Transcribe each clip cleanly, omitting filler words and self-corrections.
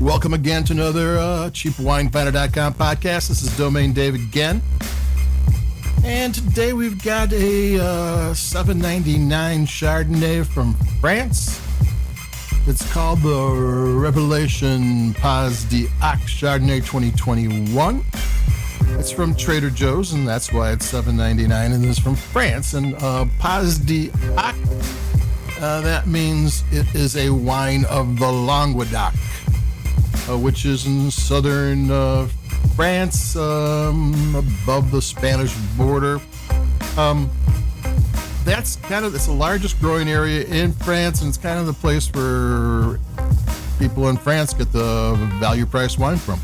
Welcome again to another CheapWineFinder.com podcast. This is Domain Dave again. And today we've got a $7.99 Chardonnay from France. It's called the Revelation Pas d'Ac Chardonnay 2021. It's from Trader Joe's, and that's why it's $7.99, and it's from France. And Pas d'Ac, that means it is a wine of the Languedoc, which is in southern France, above the Spanish border. It's the largest growing area in France, and it's kind of the place where people in France get the value price wine from.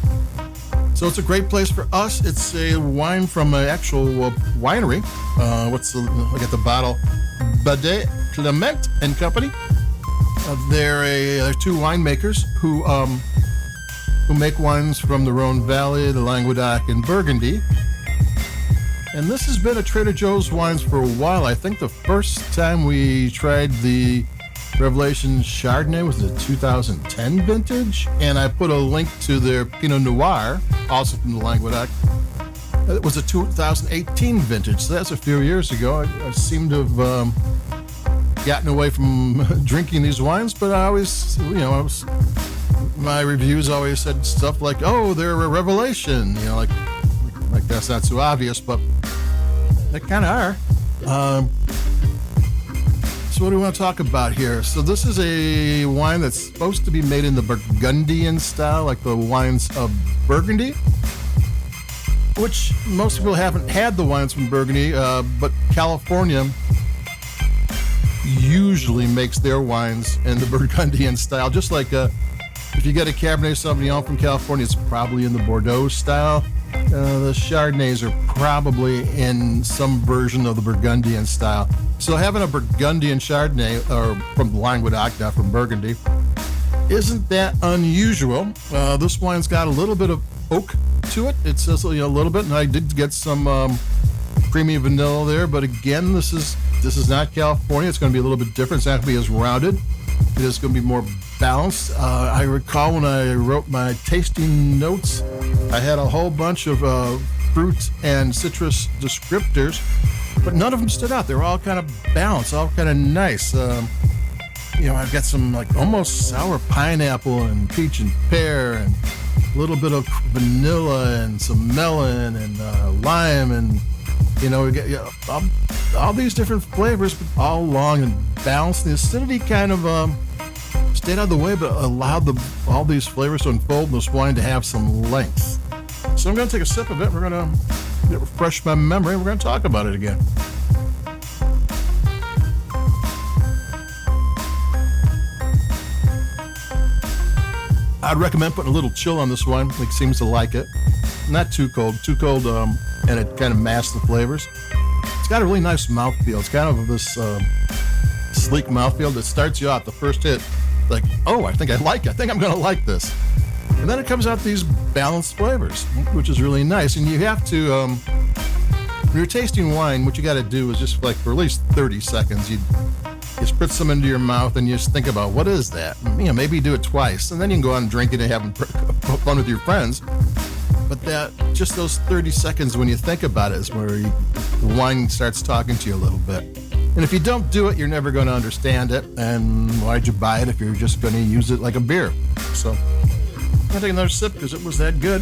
So it's a great place for us. It's a wine from an actual winery. Look at the bottle. Badet Clement and Company. They're two winemakers who make wines from the Rhone Valley, the Languedoc, and Burgundy. And this has been a Trader Joe's wines for a while. I think the first time we tried the Revelation Chardonnay was the 2010 vintage, and I put a link to their Pinot Noir, also from the Languedoc. It was a 2018 vintage, so that's a few years ago. I seem to have gotten away from drinking these wines, but my reviews always said stuff like, "Oh, they're a revelation," like that's not so obvious, but they kind of are. So what do we want to talk about here? So this is a wine that's supposed to be made in the Burgundian style, like the wines of Burgundy, which most people haven't had the wines from Burgundy, but California usually makes their wines in the Burgundian style, just like if you get a Cabernet Sauvignon from California, it's probably in the Bordeaux style. The Chardonnays are probably in some version of the Burgundian style. So having a Burgundian Chardonnay, or from Languedoc, not from Burgundy, isn't that unusual. This wine's got a little bit of oak to it. It says a little bit, and I did get some creamy vanilla there. But again, this is not California. It's going to be a little bit different. It's not going to be as rounded. It is going to be more balanced. I recall when I wrote my tasting notes, I had a whole bunch of fruit and citrus descriptors, but none of them stood out. They were all kind of balanced, all kind of nice. I've got some like almost sour pineapple and peach and pear and a little bit of vanilla and some melon and lime, and we get all these different flavors, but all long and balanced. The acidity kind of stayed out of the way, but allowed all these flavors to unfold in this wine to have some length. So I'm going to take a sip of it. We're going to refresh my memory. We're going to talk about it again. I'd recommend putting a little chill on this wine. It seems to like it. Not too cold. Too cold, and it kind of masks the flavors. It's got a really nice mouthfeel. It's kind of this sleek mouthfeel that starts you off the first hit like, oh, I think I like it. I think I'm going to like this. And then it comes out these balanced flavors, which is really nice. And you have to, when you're tasting wine, what you got to do is just like for at least 30 seconds, you spritz some into your mouth and you just think about, what is that? And, maybe you do it twice, and then you can go out and drink it and have fun with your friends. But just those 30 seconds when you think about it is where the wine starts talking to you a little bit. And if you don't do it, you're never going to understand it. And why'd you buy it if you're just going to use it like a beer? So I'm going to take another sip because it was that good.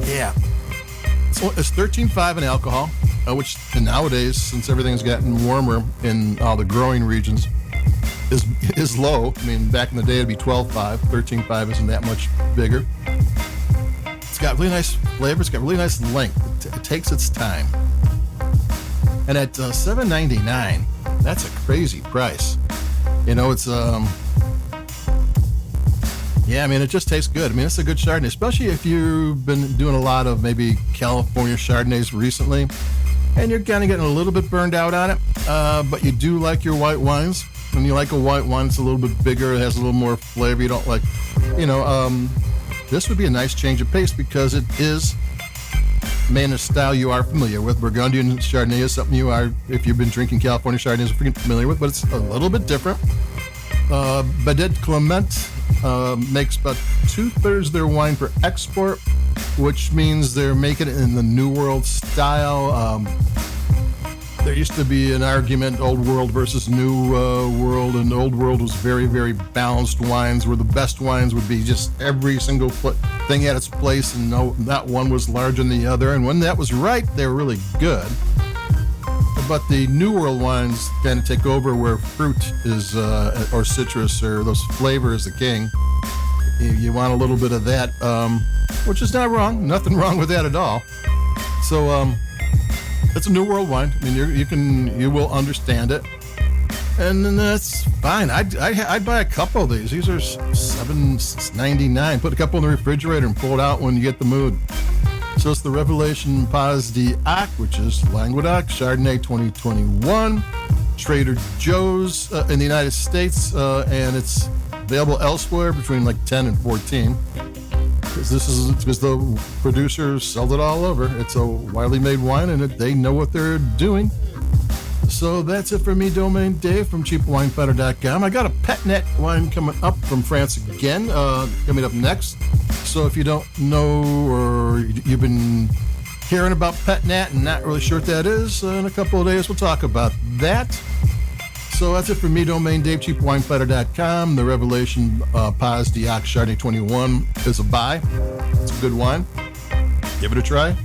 Yeah. It's 13.5 in alcohol, which nowadays, since everything's gotten warmer in all the growing regions, is low. I mean, back in the day, it'd be 12.5. 13.5 isn't that much bigger. It's got really nice flavor. It's got really nice length. It takes its time. And at $7.99, that's a crazy price. It's it just tastes good. I mean, it's a good Chardonnay, especially if you've been doing a lot of maybe California Chardonnays recently, and you're kind of getting a little bit burned out on it, but you do like your white wines. When you like a white wine, it's a little bit bigger, it has a little more flavor. You don't like, this would be a nice change of pace because it is main style you are familiar with. Burgundian Chardonnay is something you are, if you've been drinking California Chardonnay, is freaking familiar with, but it's a little bit different. Badet Clement makes about 2/3 of their wine for export, which means they're making it in the New World style. There used to be an argument, Old World versus New World, and Old World was very, very balanced wines, where the best wines would be just every single thing at its place, and not one was larger than the other. And when that was right, they were really good. But the New World wines kind of take over, where fruit is, or citrus, or those flavors, the king. You want a little bit of that, which is not wrong. Nothing wrong with that at all. So, it's a New World wine. I mean, you will understand it, and then that's fine. I'd buy a couple of these. These are $7.99. Put a couple in the refrigerator and pull it out when you get the mood. So it's the Revelation Pas d'Ac, which is Languedoc Chardonnay 2021, Trader Joe's in the United States, and it's available elsewhere between like 10 and 14. Because the producers sold it all over. It's a widely made wine, and they know what they're doing. So that's it for me, Domain Dave from CheapWineFighter.com. I got a Pet Nat wine coming up from France again, coming up next. So if you don't know, or you've been hearing about Pet Nat and not really sure what that is, in a couple of days we'll talk about that. So that's it for me, Domain Dave, CheapWineFighter.com. The Revelation Pas d'Ac Chardonnay 21 is a buy. It's a good wine. Give it a try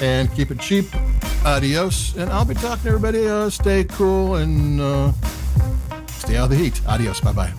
and keep it cheap. Adios. And I'll be talking to everybody. Stay cool and stay out of the heat. Adios. Bye-bye.